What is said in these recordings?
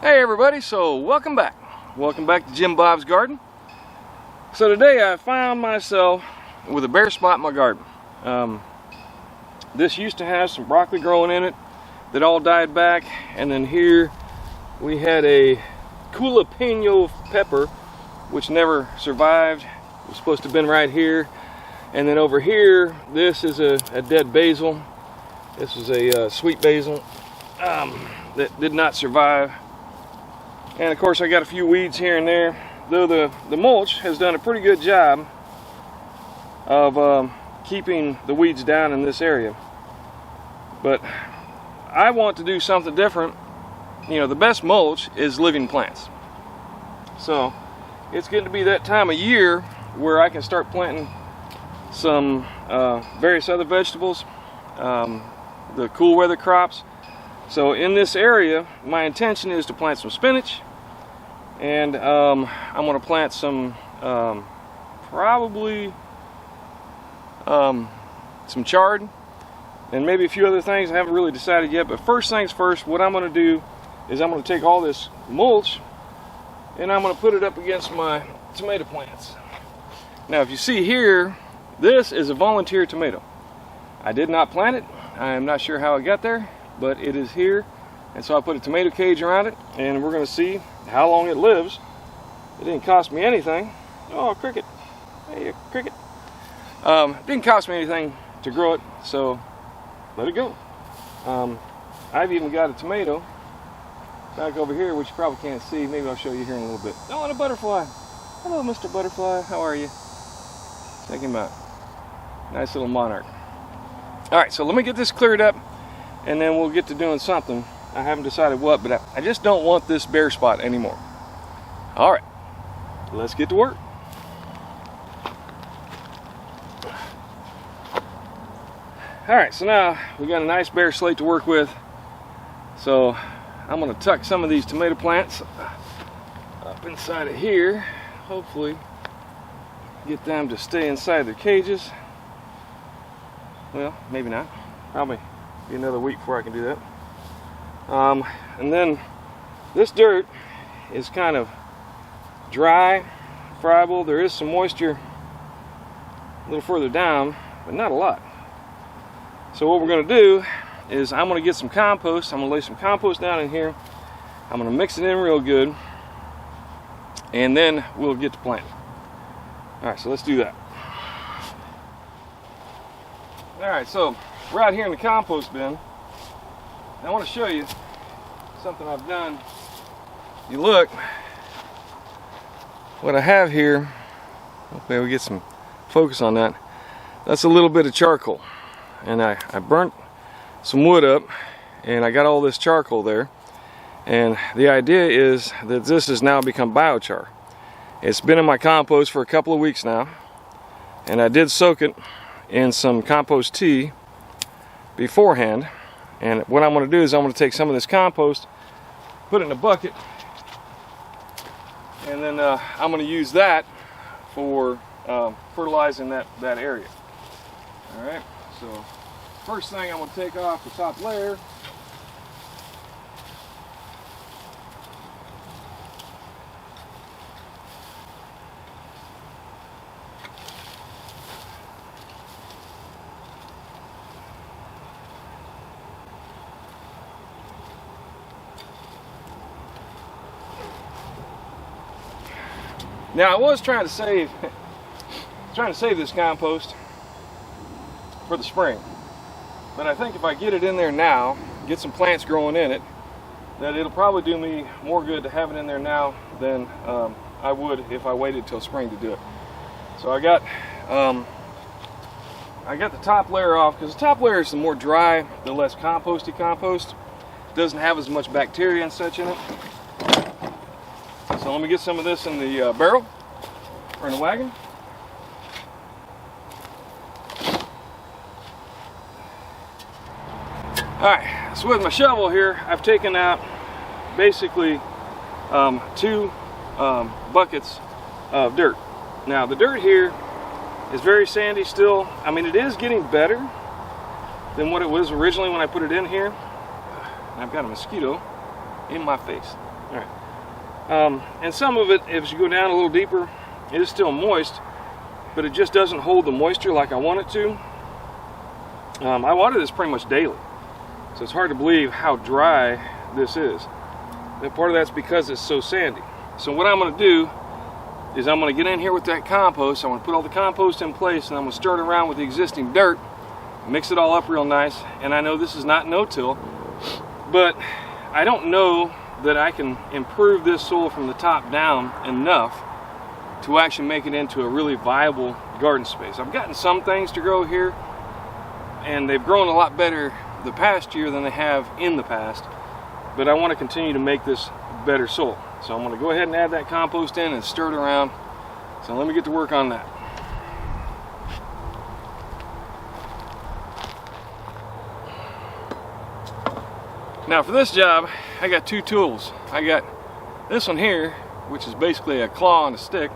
Hey everybody, so welcome back to Jim Bob's Garden. So today I found myself with a bare spot in my garden. This used to have some broccoli growing in it that all died back, and then here we had a jalapeno pepper which never survived. It was supposed to have been right here, and then over here this is a dead basil. This is a sweet basil that did not survive. And of course I got a few weeds here and there, though the mulch has done a pretty good job of keeping the weeds down in this area. But I want to do something different. You know, the best mulch is living plants. So it's getting to be that time of year where I can start planting some various other vegetables, the cool weather crops. So in this area, my intention is to plant some spinach, and I'm going to plant some probably some chard, and maybe a few other things. I haven't really decided yet, but first things first, what I'm going to do is I'm going to take all this mulch and I'm going to put it up against my tomato plants. Now if you see here, this is a volunteer tomato. I did not plant it. I am not sure how it got there, but it is here, and so I put a tomato cage around it, and we're going to see how long it lives. It didn't cost me anything. Oh, cricket. Hey, cricket. It didn't cost me anything to grow it, so let it go. I've even got a tomato back over here, which you probably can't see. Maybe I'll show you here in a little bit. Oh, and a butterfly. Hello, Mr. Butterfly. How are you? Check him out. Nice little monarch. All right, so let me get this cleared up, and then we'll get to doing something. I haven't decided what, but I just don't want this bare spot anymore. All right, let's get to work. All right, so now we got a nice bare slate to work with. So I'm gonna tuck some of these tomato plants up inside of here. Hopefully get them to stay inside their cages. Well, maybe not. Probably be another week before I can do that. And then this dirt is kind of dry, friable. There is some moisture a little further down, but not a lot. So what we're going to do is I'm going to get some compost. I'm going to lay some compost down in here. I'm going to mix it in real good, and then we'll get to planting. All right, so let's do that. All right, so we're out here in the compost bin. I want to show you something I've done. You look, what I have here, hopefully we get some focus on that. That's a little bit of charcoal, and I burnt some wood up, and I got all this charcoal there. And the idea is that this has now become biochar. It's been in my compost for a couple of weeks now, and I did soak it in some compost tea beforehand. And what I'm going to do is I'm going to take some of this compost, put it in a bucket, and then I'm going to use that for fertilizing that area. All right, so first thing I'm going to take off the top layer. Now I was trying to save this compost for the spring, but I think if I get it in there now, get some plants growing in it, that it'll probably do me more good to have it in there now than I would if I waited till spring to do it. So I got the top layer off, because the top layer is the more dry, the less composty compost. It doesn't have as much bacteria and such in it. So let me get some of this in the barrel, or in the wagon. Alright, so with my shovel here, I've taken out basically 2 buckets of dirt. Now the dirt here is very sandy still. I mean, it is getting better than what it was originally when I put it in here. I've got a mosquito in my face. All right. And some of it, as you go down a little deeper, it is still moist, but it just doesn't hold the moisture like I want it to. I water this pretty much daily, so it's hard to believe how dry this is. And part of that's because it's so sandy. So what I'm going to do is I'm going to get in here with that compost. I'm going to put all the compost in place, and I'm going to stir it around with the existing dirt, mix it all up real nice. And I know this is not no-till, but I don't know that I can improve this soil from the top down enough to actually make it into a really viable garden space. I've gotten some things to grow here, and they've grown a lot better the past year than they have in the past, but I want to continue to make this better soil. So I'm going to go ahead and add that compost in and stir it around. So let me get to work on that. Now for this job, I got two tools. I got this one here, which is basically a claw on a stick.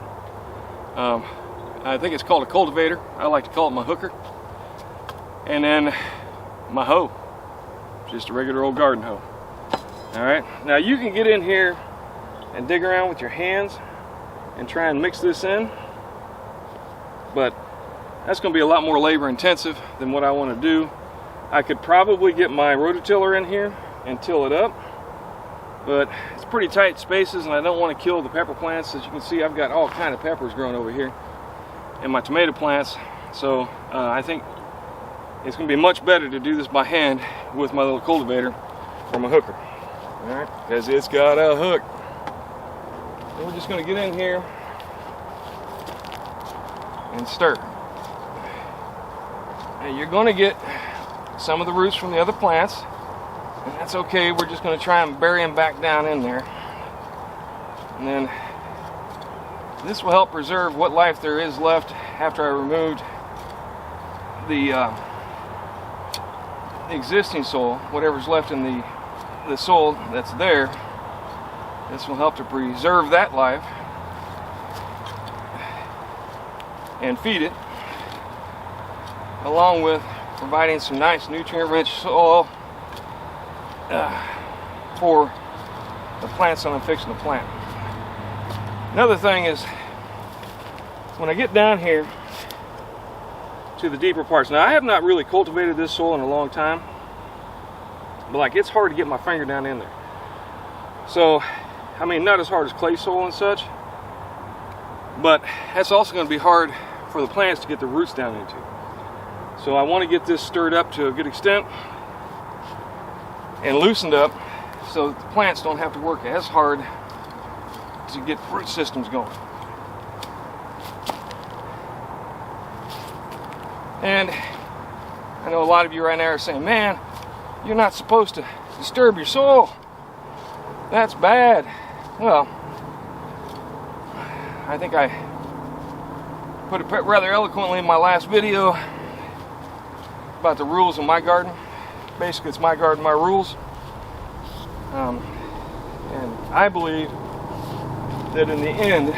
I think it's called a cultivator. I like to call it my hooker. And then my hoe, just a regular old garden hoe. All right, now you can get in here and dig around with your hands and try and mix this in, but that's going to be a lot more labor intensive than what I want to do. I could probably get my rototiller in here and till it up, but it's pretty tight spaces, and I don't want to kill the pepper plants. As you can see, I've got all kind of peppers growing over here, and my tomato plants. So I think it's going to be much better to do this by hand with my little cultivator or my hooker. All right, because it's got a hook. And we're just going to get in here and stir. Now you're going to get some of the roots from the other plants, and that's okay. We're just going to try and bury them back down in there. And then this will help preserve what life there is left after I removed the existing soil, whatever's left in the soil that's there. This will help to preserve that life and feed it, along with providing some nice nutrient-rich soil for the plants that I'm fixing to plant. Another thing is, when I get down here to the deeper parts, now I have not really cultivated this soil in a long time, but like it's hard to get my finger down in there. So I mean, not as hard as clay soil and such, but that's also going to be hard for the plants to get the roots down into. So I want to get this stirred up to a good extent and loosened up so that the plants don't have to work as hard to get root systems going. And I know a lot of you right now are saying, man, you're not supposed to disturb your soil. That's bad. Well, I think I put it rather eloquently in my last video about the rules of my garden. Basically, it's my garden, my rules. And I believe that in the end,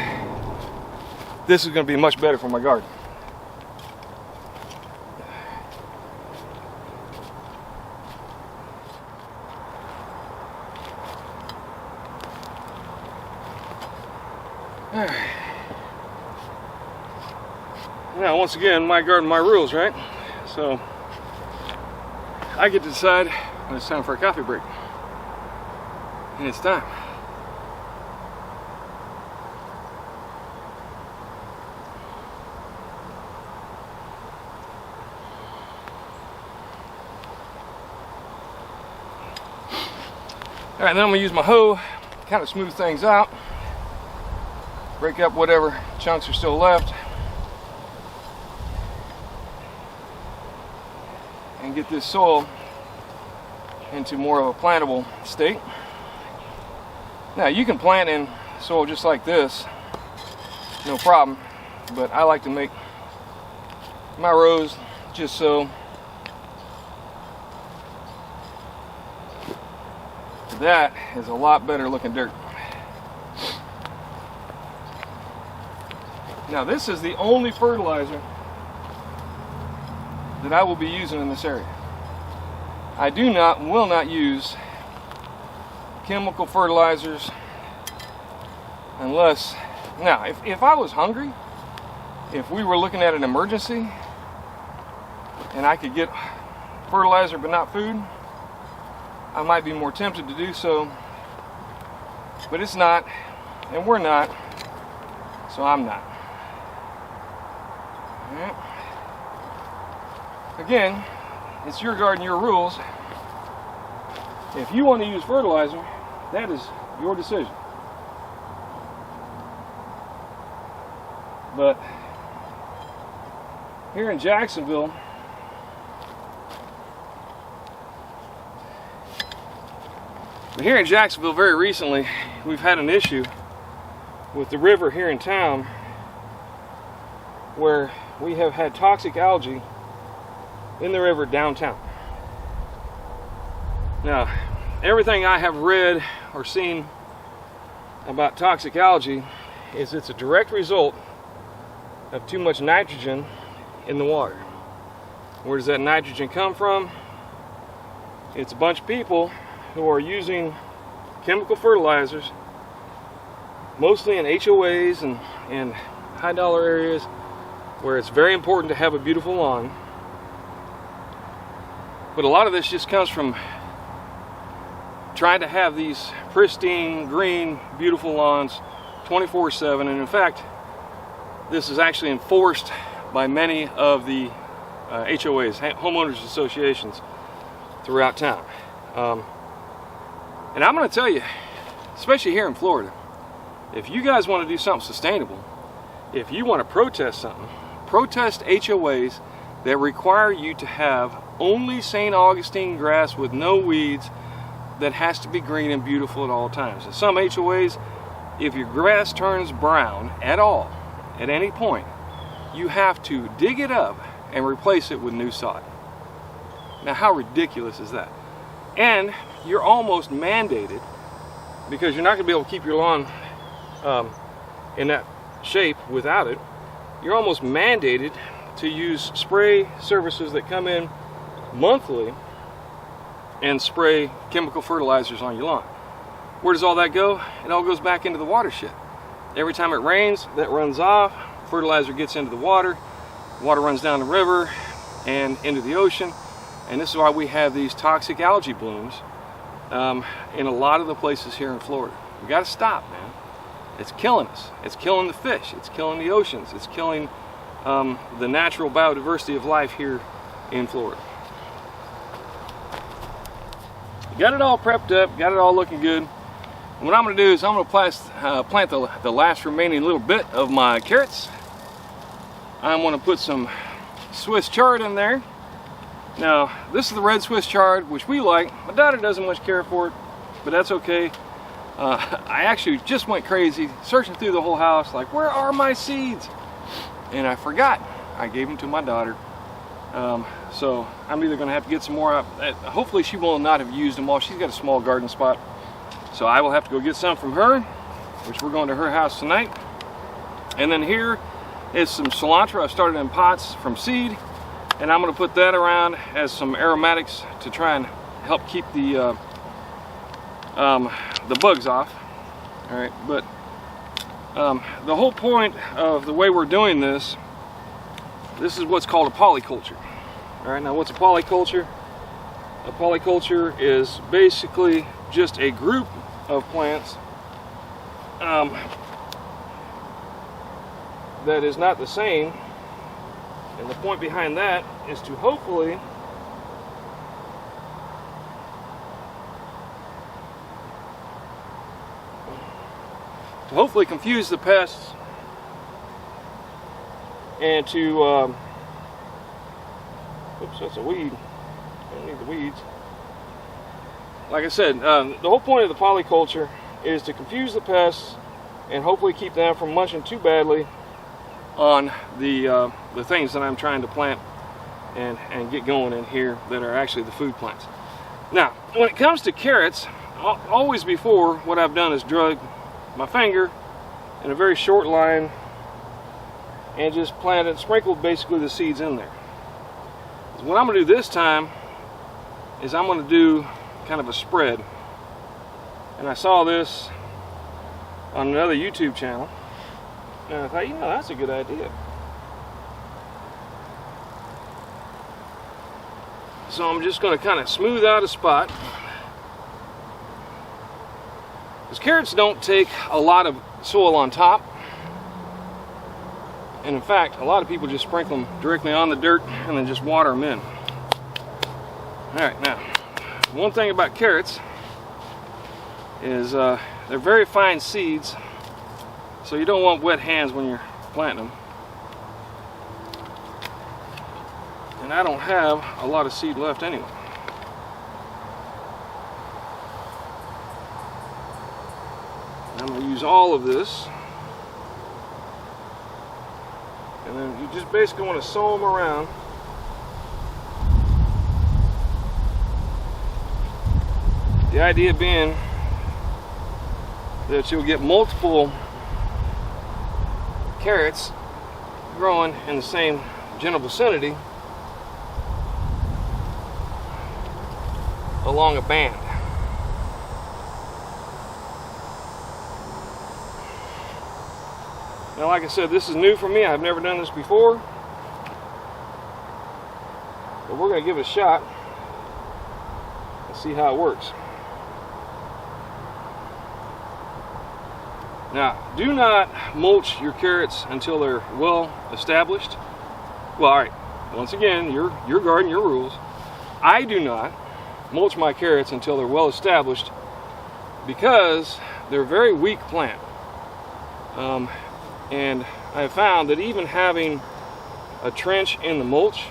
this is going to be much better for my garden. Now, once again, my garden, my rules, right? So I get to decide when it's time for a coffee break. And it's time. All right, then I'm gonna use my hoe, kind of smooth things out, break up whatever chunks are still left, and get this soil into more of a plantable state. Now you can plant in soil just like this, no problem, but I like to make my rows just so that is a lot better looking dirt. Now this is the only fertilizer that I will be using in this area. I will not use chemical fertilizers Unless, now, if I was hungry, if we were looking at an emergency and I could get fertilizer but not food, I might be more tempted to do so. But it's not, and we're not, so I'm not. All right. Again, it's your garden, your rules. If you want to use fertilizer, that is your decision. But here in Jacksonville, very recently, we've had an issue with the river here in town where we have had toxic algae in the river downtown. Now, everything I have read or seen about toxic algae is it's a direct result of too much nitrogen in the water. Where does that nitrogen come from? It's a bunch of people who are using chemical fertilizers, mostly in HOAs and high dollar areas where it's very important to have a beautiful lawn. But a lot of this just comes from trying to have these pristine, green, beautiful lawns 24/7. And in fact, this is actually enforced by many of the HOAs, homeowners associations throughout town. And I'm going to tell you, especially here in Florida, if you guys want to do something sustainable, if you want to protest something, protest HOAs that require you to have only St. Augustine grass with no weeds that has to be green and beautiful at all times. In some HOAs, if your grass turns brown at all, at any point, you have to dig it up and replace it with new sod. Now, how ridiculous is that? And you're almost mandated, because you're not going to be able to keep your lawn in that shape without it, you're almost mandated to use spray services that come in monthly and spray chemical fertilizers on your lawn. Where does all that go? It all goes back into the watershed. Every time it rains, that runs off, fertilizer gets into the water runs down the river and into the ocean, and this is why we have these toxic algae blooms in a lot of the places here in Florida. We got to stop, man. It's killing us. It's killing the fish. It's killing the oceans. It's killing the natural biodiversity of life here in Florida. Got it all prepped up, got it all looking good. And what I'm going to do is I'm going to plant the last remaining little bit of my carrots. I'm going to put some Swiss chard in there. Now, this is the red Swiss chard, which we like. My daughter doesn't much care for it, but that's okay. I actually just went crazy searching through the whole house, like, where are my seeds? And I forgot. I gave them to my daughter. So I'm either going to have to get some more. Hopefully she will not have used them all. She's got a small garden spot. So I will have to go get some from her, which we're going to her house tonight. And then here is some cilantro I started in pots from seed. And I'm going to put that around as some aromatics to try and help keep the bugs off. All right, but the whole point of the way we're doing this is what's called a polyculture. All right, now what's a polyculture? A polyculture is basically just a group of plants that is not the same. And the point behind that is to hopefully confuse the pests and to oops, that's a weed. I don't need the weeds. Like I said, the whole point of the polyculture is to confuse the pests and hopefully keep them from munching too badly on the things that I'm trying to plant and get going in here that are actually the food plants. Now, when it comes to carrots, always before, what I've done is drug my finger in a very short line and just sprinkled basically the seeds in there. What I'm going to do this time is I'm going to do kind of a spread. And I saw this on another YouTube channel. And I thought, you know, that's a good idea. So I'm just going to kind of smooth out a spot. Because carrots don't take a lot of soil on top. And in fact, a lot of people just sprinkle them directly on the dirt and then just water them in. Alright, now, one thing about carrots is they're very fine seeds, so you don't want wet hands when you're planting them. And I don't have a lot of seed left anyway. I'm going to use all of this. And then you just basically want to sow them around. The idea being that you'll get multiple carrots growing in the same general vicinity along a band. Now, like I said, this is new for me. I've never done this before, but we're going to give it a shot and see how it works. Now, do not mulch your carrots until they're well established. Well, alright, once again, your garden, your rules. I do not mulch my carrots until they're well established because they're a very weak plant. And I have found that even having a trench in the mulch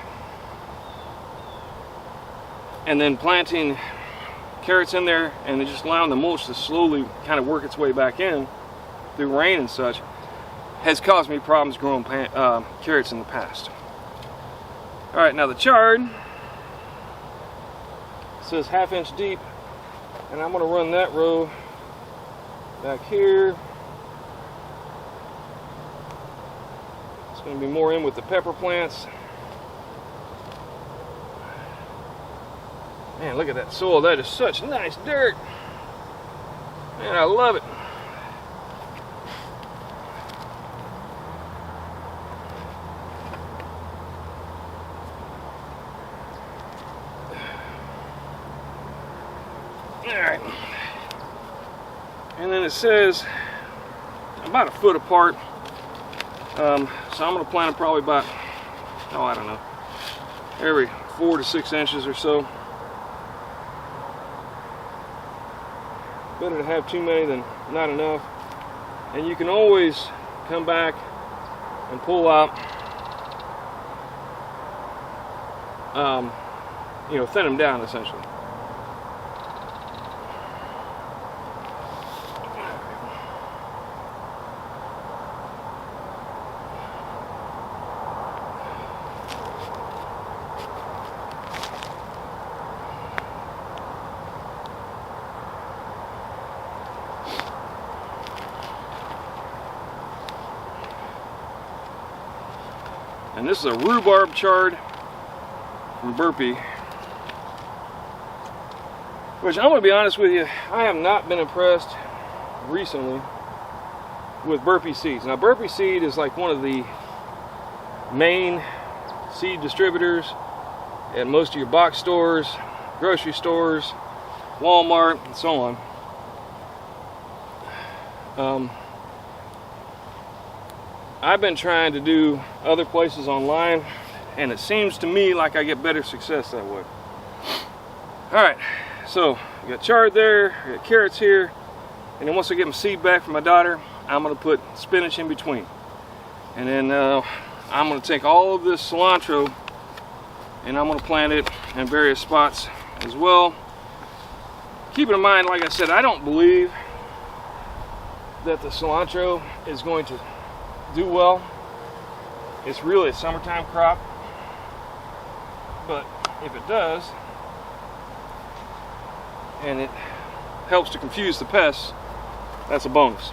and then planting carrots in there and then just allowing the mulch to slowly kind of work its way back in through rain and such has caused me problems growing carrots in the past. Alright, now the chard says 1/2 inch deep, and I'm going to run that row back here. It's going to be more in with the pepper plants. Man, look at that soil. That is such nice dirt. Man, I love it. Alright. And then it says about 1 foot apart. So I'm going to plant them probably about, oh, I don't know, every 4 to 6 inches or so. Better to have too many than not enough. And you can always come back and pull out, you know, thin them down essentially. And this is a rhubarb chard from Burpee, which I'm going to be honest with you, I have not been impressed recently with Burpee seeds. Now, Burpee seed is like one of the main seed distributors at most of your box stores, grocery stores, Walmart, and so on. I've been trying to do other places online, and it seems to me like I get better success that way. Alright, so I got chard there, I got carrots here, and then once I get my seed back from my daughter, I'm going to put spinach in between. And then I'm going to take all of this cilantro and I'm going to plant it in various spots as well. Keep in mind, like I said, I don't believe that the cilantro is going to do well. It's really a summertime crop, but if it does and it helps to confuse the pests, that's a bonus.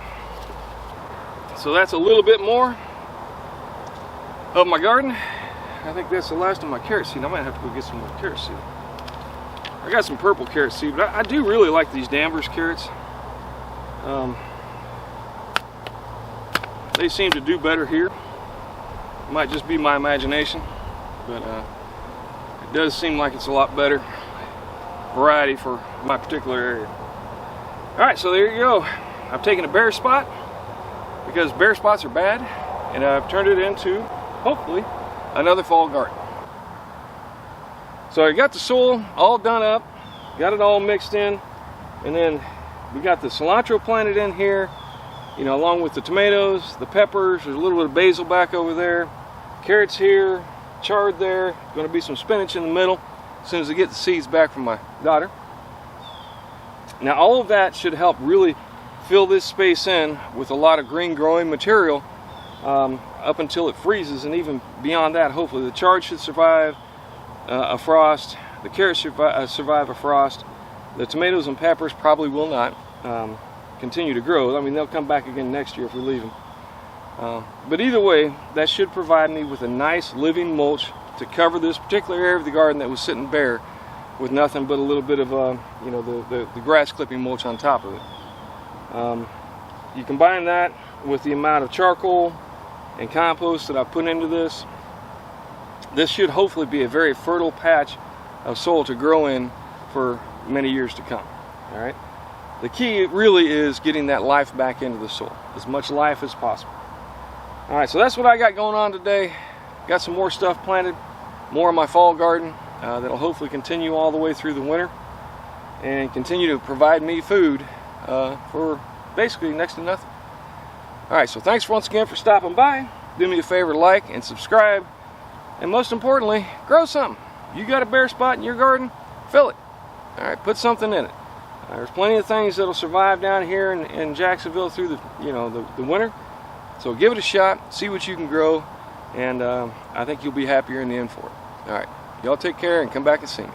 So that's a little bit more of my garden. I think that's the last of my carrot seed. I might have to go get some more carrot seed. I got some purple carrot seed, but I do really like these Danvers carrots. they seem to do better here. It might just be my imagination, but it does seem like it's a lot better variety for my particular area. Alright, so there you go. I've taken a bare spot because bare spots are bad, and I've turned it into, hopefully, another fall garden. So I got the soil all done up, got it all mixed in, and then we got the cilantro planted in here, you know, along with the tomatoes, the peppers. There's a little bit of basil back over there, carrots here, chard there, going to be some spinach in the middle as soon as I get the seeds back from my daughter. Now all of that should help really fill this space in with a lot of green growing material up until it freezes, and even beyond that. Hopefully the chard should survive a frost, the carrots should survive a frost, the tomatoes and peppers probably will not continue to grow. I mean, they'll come back again next year if we leave them. But either way, that should provide me with a nice living mulch to cover this particular area of the garden that was sitting bare with nothing but a little bit of you know, the grass clipping mulch on top of it. You combine that with the amount of charcoal and compost that I put into this, this should hopefully be a very fertile patch of soil to grow in for many years to come. All right. The key really is getting that life back into the soil, as much life as possible. All right, so that's what I got going on today. Got some more stuff planted, more in my fall garden that'll hopefully continue all the way through the winter and continue to provide me food for basically next to nothing. All right, so thanks once again for stopping by. Do me a favor, like and subscribe, and most importantly, grow something. You got a bare spot in your garden, fill it. All right, put something in it. There's plenty of things that'll survive down here in Jacksonville through the winter. So give it a shot, see what you can grow, and I think you'll be happier in the end for it. All right, y'all take care and come back and see me.